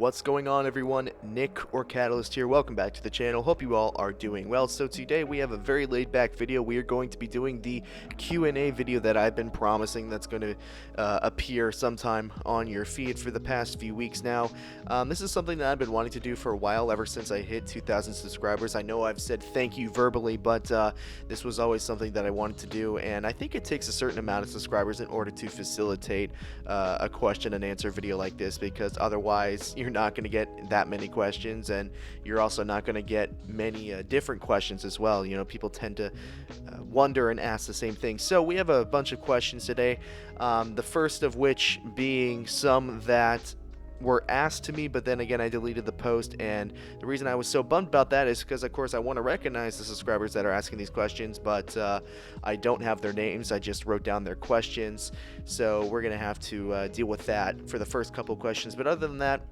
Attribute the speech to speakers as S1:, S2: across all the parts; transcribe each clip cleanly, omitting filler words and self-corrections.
S1: What's going on, everyone? Nick or Catalyst here. Welcome back to the channel. Hope you all are doing well. So today we have a very laid back video. We are going to be doing the Q&A video that I've been promising that's going to appear sometime on your feed for the past few weeks now. This is something that I've been wanting to do for a while, ever since I hit 2,000 subscribers. I know I've said thank you verbally, but this was always something that I wanted to do, and I think it takes a certain amount of subscribers in order to facilitate a question and answer video like this, because otherwise you're not going to get that many questions, and you're also not going to get many different questions as well. You know, people tend to wonder and ask the same thing. So we have a bunch of questions today, the first of which being some that were asked to me, but then again I deleted the post, and the reason I was so bummed about that is because, of course, I want to recognize the subscribers that are asking these questions, but I don't have their names. I just wrote down their questions, so we're gonna have to deal with that for the first couple questions. But other than that,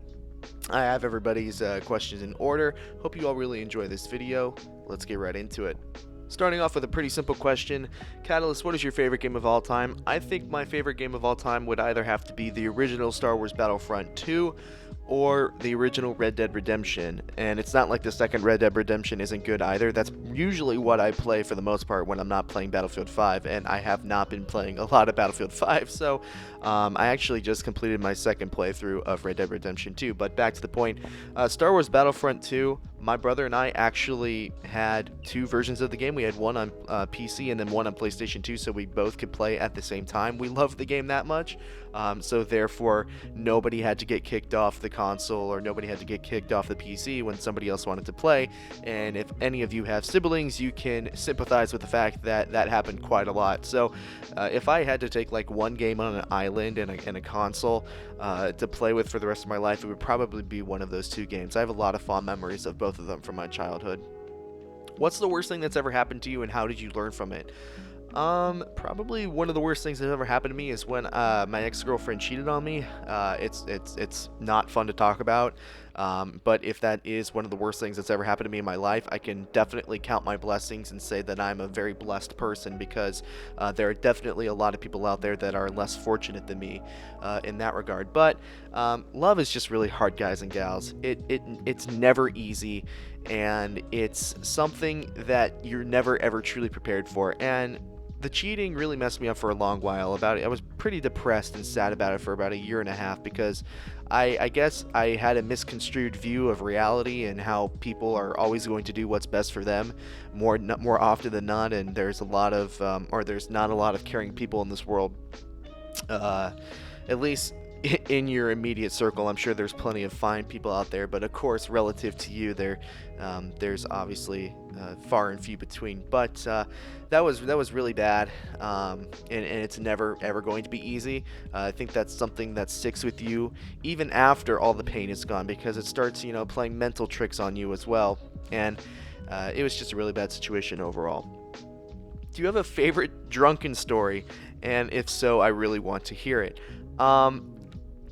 S1: I have everybody's questions in order. Hope you all really enjoy this video. Let's get right into it. Starting off with a pretty simple question. Catalyst, what is your favorite game of all time? I think my favorite game of all time would either have to be the original Star Wars Battlefront 2 or the original Red Dead Redemption. And it's not like the second Red Dead Redemption isn't good either. That's usually what I play for the most part when I'm not playing Battlefield 5, and I have not been playing a lot of Battlefield 5, so I actually just completed my second playthrough of Red Dead Redemption 2. But back to the point, Star Wars Battlefront 2, my brother and I actually had two versions of the game. We had one on PC and then one on PlayStation 2, so we both could play at the same time. We loved the game that much, so therefore nobody had to get kicked off the console, or nobody had to get kicked off the PC when somebody else wanted to play. And if any of you have siblings, you can sympathize with the fact that that happened quite a lot. So if I had to take like one game on an island and a console to play with for the rest of my life, it would probably be one of those two games. I have a lot of fond memories of both of them from my childhood. What's the worst thing that's ever happened to you, and how did you learn from it? Probably one of the worst things that ever happened to me is when my ex-girlfriend cheated on me. It's not fun to talk about, but if that is one of the worst things that's ever happened to me in my life, I can definitely count my blessings and say that I'm a very blessed person, because there are definitely a lot of people out there that are less fortunate than me in that regard. But love is just really hard, guys and gals. It's never easy, and it's something that you're never ever truly prepared for. And the cheating really messed me up for a long while about it. I was pretty depressed and sad about it for about a year and a half, because I guess I had a misconstrued view of reality and how people are always going to do what's best for them more often than not, and there's a lot of there's not a lot of caring people in this world, at least in your immediate circle. I'm sure there's plenty of fine people out there, but of course relative to you, there's obviously far and few between. But that was really bad, and it's never ever going to be easy. I think that's something that sticks with you even after all the pain is gone, because it starts, you know, playing mental tricks on you as well. And it was just a really bad situation overall. Do you have a favorite drunken story? And if so, I really want to hear it.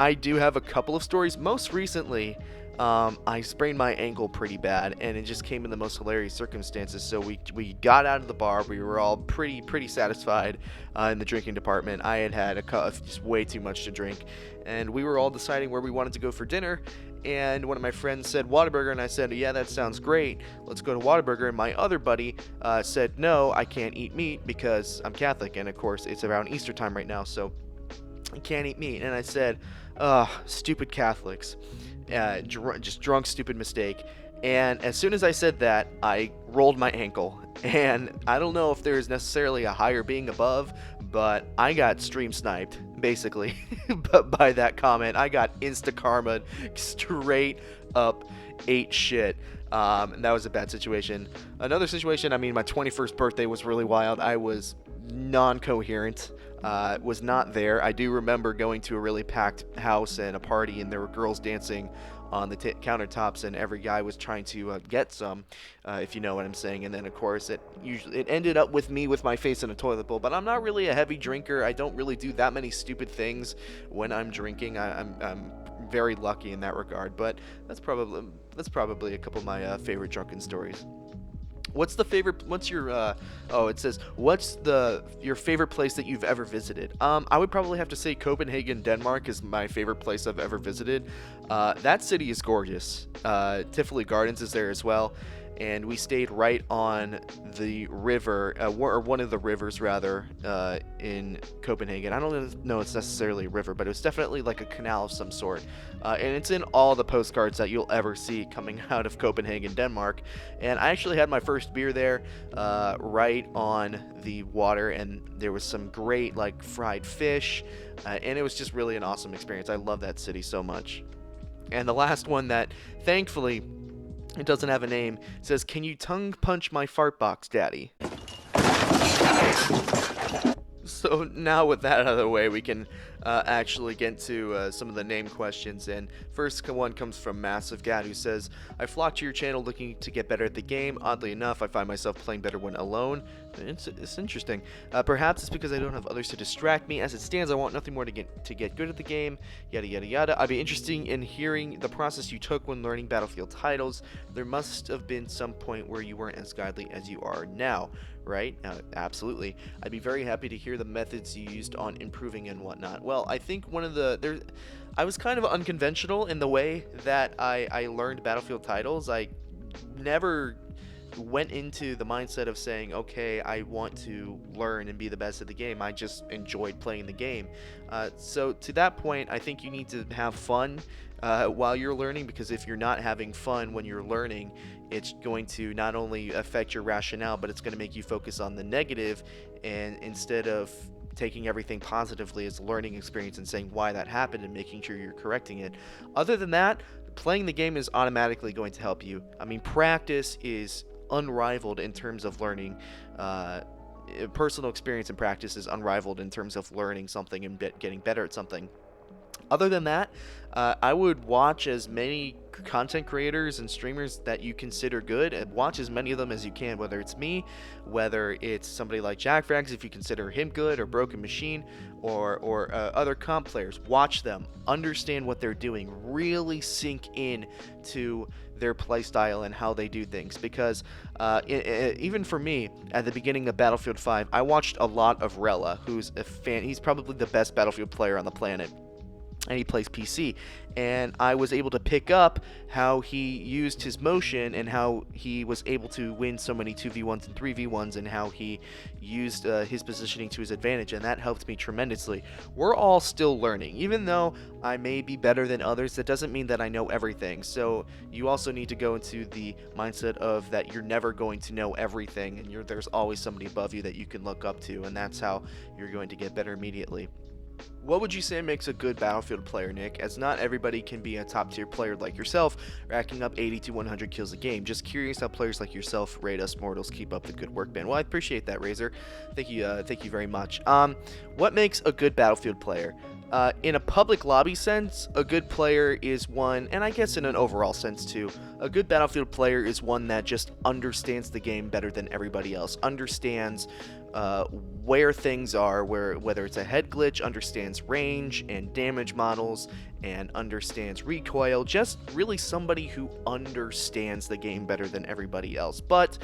S1: I do have a couple of stories. Most recently, I sprained my ankle pretty bad, and it just came in the most hilarious circumstances. So we got out of the bar. We were all pretty satisfied in the drinking department. I had just way too much to drink, and we were all deciding where we wanted to go for dinner. And one of my friends said Whataburger, and I said, yeah, that sounds great. Let's go to Whataburger. And my other buddy said, no, I can't eat meat because I'm Catholic, and of course it's around Easter time right now, so I can't eat meat. And I said, stupid Catholics. Just drunk, stupid mistake. And as soon as I said that, I rolled my ankle. And I don't know if there's necessarily a higher being above, but I got stream sniped, basically. But by that comment, I got insta karma, straight up ate shit. And that was a bad situation. Another situation, I mean, my 21st birthday was really wild. I was non-coherent. Was not there. I do remember going to a really packed house and a party, and there were girls dancing on the countertops, and every guy was trying to get some, if you know what I'm saying. And then of course it ended up with me with my face in a toilet bowl. But I'm not really a heavy drinker. I don't really do that many stupid things when I'm drinking. I'm very lucky in that regard. But that's probably a couple of my favorite drunken stories. What's your oh, it says what's your favorite place that you've ever visited? I would probably have to say Copenhagen, Denmark is my favorite place I've ever visited. That city is gorgeous. Tivoli Gardens is there as well, and we stayed right on the river, or one of the rivers rather, in Copenhagen. I don't know it's necessarily a river, but it was definitely like a canal of some sort. And it's in all the postcards that you'll ever see coming out of Copenhagen, Denmark. And I actually had my first beer there, right on the water, and there was some great like fried fish, and it was just really an awesome experience. I love that city so much. And the last one that, thankfully, it doesn't have a name, says, "Can you tongue punch my fart box, Daddy?" So now with that out of the way, we can actually get to some of the name questions. And first one comes from Massive Gat, who says, "I flocked to your channel looking to get better at the game. Oddly enough, I find myself playing better when alone." It's interesting. "Perhaps it's because I don't have others to distract me. As it stands, I want nothing more to get good at the game. Yada yada yada. I'd be interested in hearing the process you took when learning Battlefield titles. There must have been some point where you weren't as godly as you are now, right?" Absolutely. "I'd be very happy to hear the methods you used on improving and whatnot." Well, I think I was kind of unconventional in the way that I learned Battlefield titles. I never went into the mindset of saying, okay, I want to learn and be the best at the game. I just enjoyed playing the game. So to that point, I think you need to have fun while you're learning, because if you're not having fun when you're learning, it's going to not only affect your rationale, but it's going to make you focus on the negative, and instead of taking everything positively as a learning experience and saying why that happened and making sure you're correcting it. Other than that, playing the game is automatically going to help you. I mean, practice is unrivaled in terms of learning. Personal experience and practice is unrivaled in terms of learning something and getting better at something. Other than that, I would watch as many content creators and streamers that you consider good, and watch as many of them as you can, whether it's me, whether it's somebody like JackFrags, if you consider him good, or Broken Machine, or other comp players. Watch them, understand what they're doing, really sink in to their playstyle and how they do things, because even for me, at the beginning of Battlefield 5, I watched a lot of Rella, who's a fan. He's probably the best Battlefield player on the planet, and he plays PC, and I was able to pick up how he used his motion and how he was able to win so many 2v1s and 3v1s, and how he used his positioning to his advantage, and that helped me tremendously. We're all still learning. Even though I may be better than others, that doesn't mean that I know everything. So you also need to go into the mindset of that you're never going to know everything, and there's always somebody above you that you can look up to, and that's how you're going to get better immediately. What would you say makes a good Battlefield player, Nick? As not everybody can be a top-tier player like yourself, racking up 80 to 100 kills a game. Just curious how players like yourself rate us mortals keep up the good work, man. Well, I appreciate that, Razor. Thank you very much. What makes a good Battlefield player? In a public lobby sense, a good player is one, and I guess in an overall sense too, a good Battlefield player is one that just understands the game better than everybody else, understands where things are, whether it's a head glitch, understands range and damage models, and understands recoil. Just really somebody who understands the game better than everybody else. But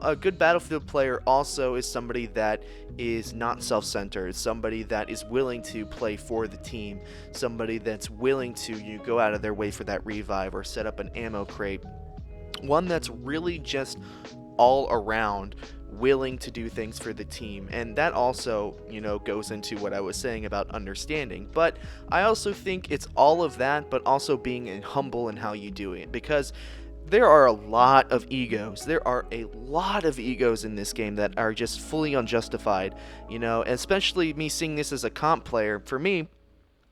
S1: a good Battlefield player also is somebody that is not self-centered, somebody that is willing to play for the team, somebody that's willing to go out of their way for that revive or set up an ammo crate. One that's really just all around willing to do things for the team. And that also, goes into what I was saying about understanding. But I also think it's all of that, but also being humble in how you do it, because there are a lot of egos. There are a lot of egos in this game that are just fully unjustified, especially me seeing this as a comp player. For me,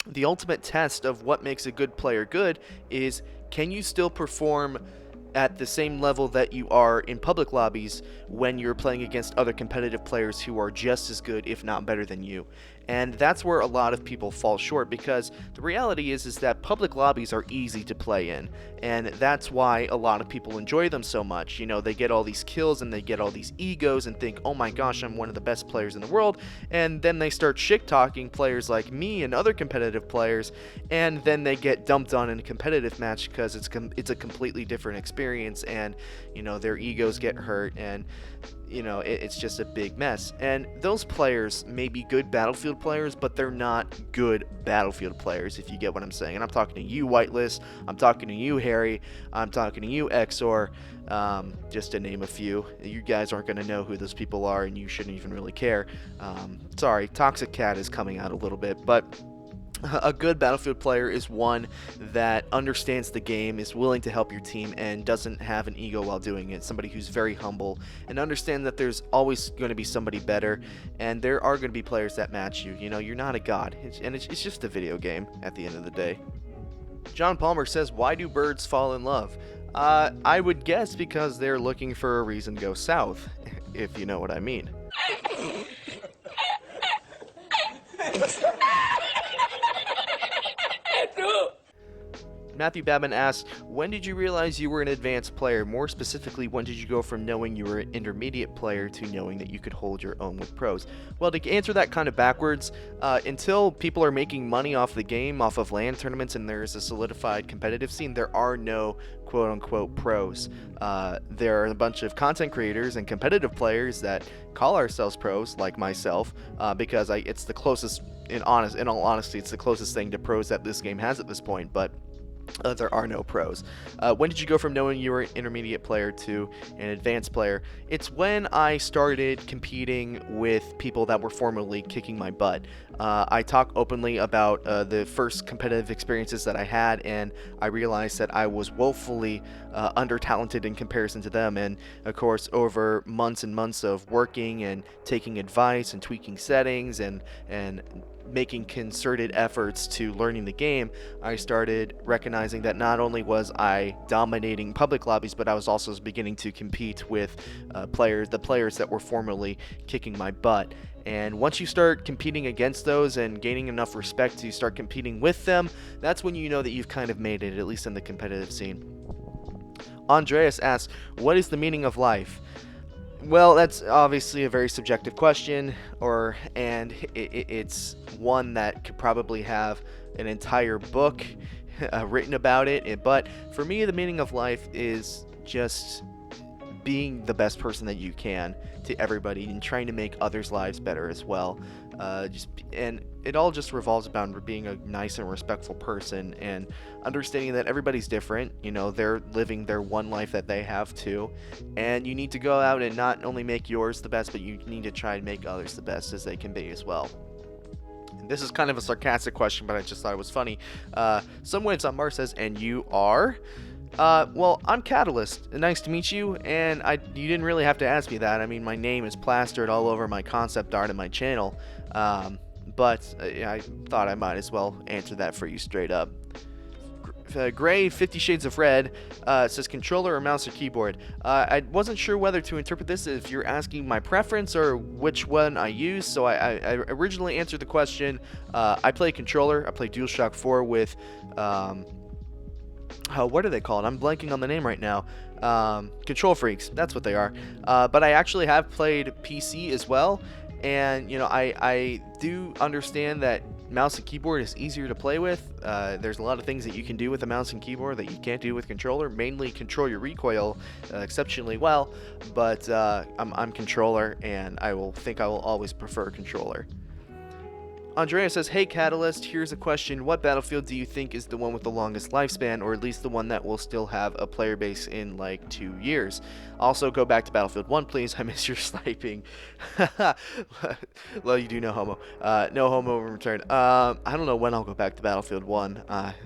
S1: the ultimate test of what makes a good player good is, can you still perform at the same level that you are in public lobbies when you're playing against other competitive players who are just as good, if not better than you? And that's where a lot of people fall short, because the reality is that public lobbies are easy to play in, and that's why a lot of people enjoy them so much. They get all these kills and they get all these egos and think, oh my gosh, I'm one of the best players in the world, and then they start shit-talking players like me and other competitive players, and then they get dumped on in a competitive match because it's a completely different experience. experience, and their egos get hurt, and it's just a big mess. And those players may be good Battlefield players, but they're not good Battlefield players, if you get what I'm saying. And I'm talking to you, Whitelist. I'm talking to you, Harry. I'm talking to you, Exor. Just to name a few. You guys aren't going to know who those people are, and you shouldn't even really care. Sorry, Toxic Cat is coming out a little bit, but a good Battlefield player is one that understands the game, is willing to help your team, and doesn't have an ego while doing it. Somebody who's very humble and understand that there's always going to be somebody better, and there are going to be players that match you. You're not a god, it's just a video game at the end of the day. John Palmer says, why do birds fall in love? I would guess because they're looking for a reason to go south, if you know what I mean. Matthew Babin asks, when did you realize you were an advanced player? More specifically, when did you go from knowing you were an intermediate player to knowing that you could hold your own with pros? Well, to answer that kind of backwards, until people are making money off the game, off of LAN tournaments, and there is a solidified competitive scene, there are no quote-unquote pros. There are a bunch of content creators and competitive players that call ourselves pros, like myself, because it's the closest, in all honesty, it's the closest thing to pros that this game has at this point, but there are no pros. When did you go from knowing you were an intermediate player to an advanced player? It's when I started competing with people that were formerly kicking my butt. I talk openly about the first competitive experiences that I had, and I realized that I was woefully under-talented in comparison to them. And of course, over months and months of working and taking advice and tweaking settings and making concerted efforts to learning the game, I started recognizing that not only was I dominating public lobbies, but I was also beginning to compete with the players that were formerly kicking my butt. And once you start competing against those and gaining enough respect to start competing with them, that's when you know that you've kind of made it, at least in the competitive scene. Andreas asks, what is the meaning of life? Well, that's obviously a very subjective question, and it's one that could probably have an entire book written about it. But for me, the meaning of life is just being the best person that you can to everybody and trying to make others' lives better as well. And it all just revolves about being a nice and respectful person and understanding that everybody's different. They're living their one life that they have too, and you need to go out and not only make yours the best, but you need to try and make others the best as they can be as well. This is kind of a sarcastic question, but I just thought it was funny. Someone on Mars says, and you are? Well, I'm Catalyst. Nice to meet you, and you didn't really have to ask me that. I mean, my name is plastered all over my concept art and my channel, but I thought I might as well answer that for you straight up. Gray 50 Shades of Red says controller or mouse or keyboard. I wasn't sure whether to interpret this if you're asking my preference or which one I use, so I originally answered the question. I play controller. I play DualShock 4 with what are they called? I'm blanking on the name right now. Control Freaks, that's what they are. But I actually have played PC as well, and I do understand that mouse and keyboard is easier to play with. There's a lot of things that you can do with a mouse and keyboard that you can't do with controller. Mainly control your recoil exceptionally well, but I'm controller, and I will always prefer controller. Andrea says, hey Catalyst, here's a question. What Battlefield do you think is the one with the longest lifespan, or at least the one that will still have a player base in like 2 years? Also, go back to Battlefield 1, please. I miss your sniping. Well, you do no homo. No homo in return. I don't know when I'll go back to Battlefield 1.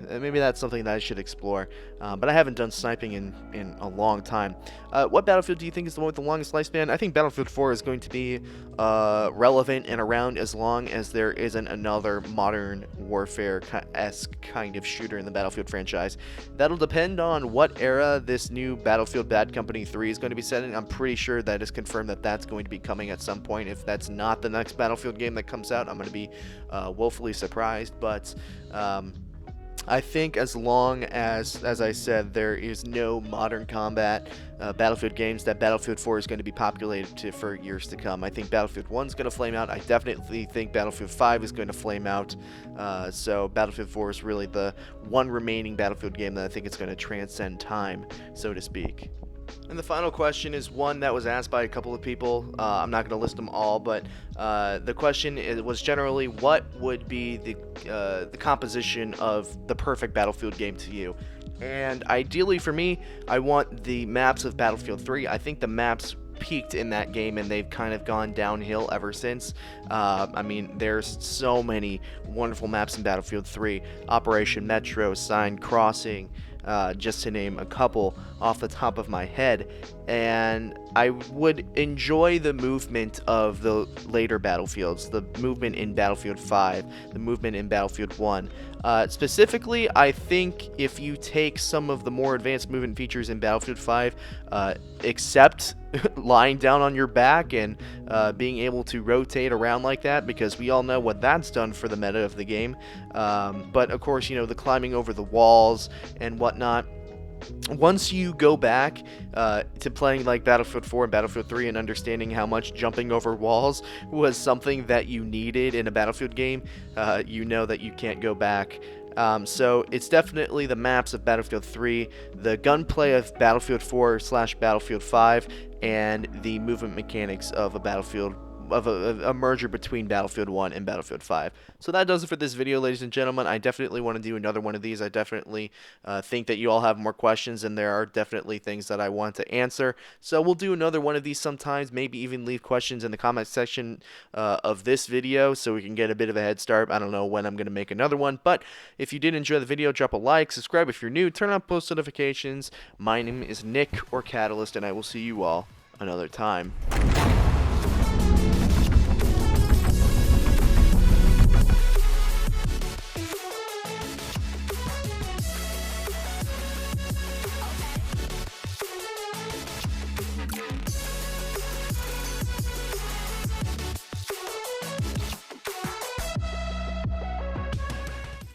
S1: Maybe that's something that I should explore. But I haven't done sniping in a long time. What Battlefield do you think is the one with the longest lifespan? I think Battlefield 4 is going to be relevant and around as long as there isn't another modern warfare-esque kind of shooter in the Battlefield franchise. That'll depend on what era this new Battlefield Bad Company 3 is going to be set in. I'm pretty sure that is confirmed that that's going to be coming at some point. If that's not the next Battlefield game that comes out, I'm going to be woefully surprised. But I think as long as I said, there is no modern combat Battlefield games, that Battlefield 4 is going to be populated for years to come. I think Battlefield 1 is going to flame out. I definitely think Battlefield 5 is going to flame out. So Battlefield 4 is really the one remaining Battlefield game that I think is going to transcend time, so to speak. And the final question is one that was asked by a couple of people. I'm not going to list them all, but the question was generally, what would be the composition of the perfect Battlefield game to you? And ideally for me, I want the maps of Battlefield 3. I think the maps peaked in that game and they've kind of gone downhill ever since. I mean, there's so many wonderful maps in Battlefield 3. Operation Metro, Signed Crossing, just to name a couple off the top of my head. And I would enjoy the movement of the later Battlefields, the movement in Battlefield 5, the movement in Battlefield 1. Specifically, I think if you take some of the more advanced movement features in Battlefield 5, except lying down on your back and being able to rotate around like that, because we all know what that's done for the meta of the game. But of course, the climbing over the walls and whatnot. Once you go back to playing like Battlefield 4 and Battlefield 3 and understanding how much jumping over walls was something that you needed in a Battlefield game, you know that you can't go back. So it's definitely the maps of Battlefield 3, the gunplay of Battlefield 4/Battlefield 5, and the movement mechanics of a Battlefield of a merger between Battlefield 1 and Battlefield 5. So that does it for this video, ladies and gentlemen. I definitely want to do another one of these. I definitely think that you all have more questions, and there are definitely things that I want to answer. So we'll do another one of these sometimes, maybe even leave questions in the comment section of this video so we can get a bit of a head start. I don't know when I'm going to make another one, but if you did enjoy the video, drop a like, subscribe if you're new, turn on post notifications. My name is Nick or Catalyst, and I will see you all another time.